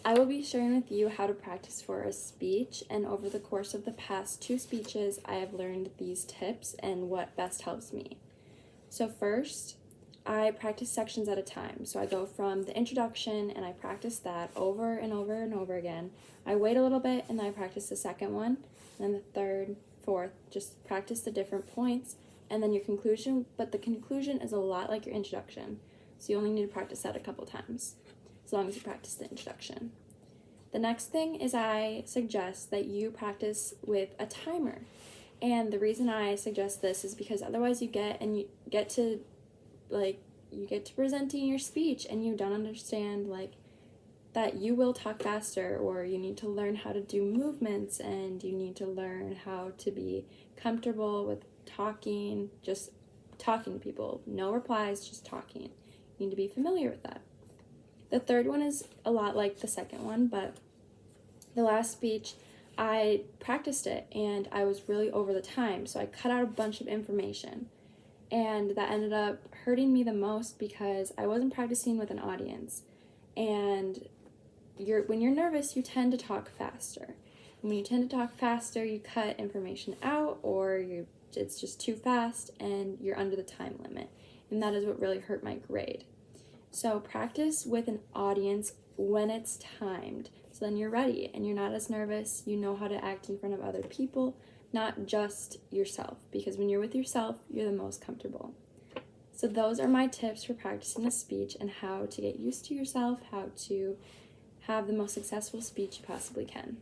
I will be sharing with you how to practice for a speech, and over the course of the past 2 speeches, I have learned these tips and what best helps me. So first, I practice sections at a time. So I go from the introduction and I practice that over and over and over again. I wait a little bit and then I practice the second one, and then the third, fourth, just practice the different points, and then your conclusion, but the conclusion is a lot like your introduction. So you only need to practice that a couple times, as long as you practice the introduction. The next thing is I suggest that you practice with a timer. And the reason I suggest this is because otherwise you get to presenting your speech and you don't understand that you will talk faster, or you need to learn how to do movements, and you need to learn how to be comfortable with talking, just talking to people. No replies, just talking. You need to be familiar with that. The third one is a lot like the second one, but the last speech, I practiced it and I was really over the time, so I cut out a bunch of information. And that ended up hurting me the most because I wasn't practicing with an audience. And when you're nervous, you tend to talk faster. When you tend to talk faster, you cut information out, or it's just too fast and you're under the time limit. And that is what really hurt my grade. So practice with an audience when it's timed. So then you're ready and you're not as nervous. You know how to act in front of other people, not just yourself, because when you're with yourself, you're the most comfortable. So those are my tips for practicing a speech and how to get used to yourself, how to have the most successful speech you possibly can.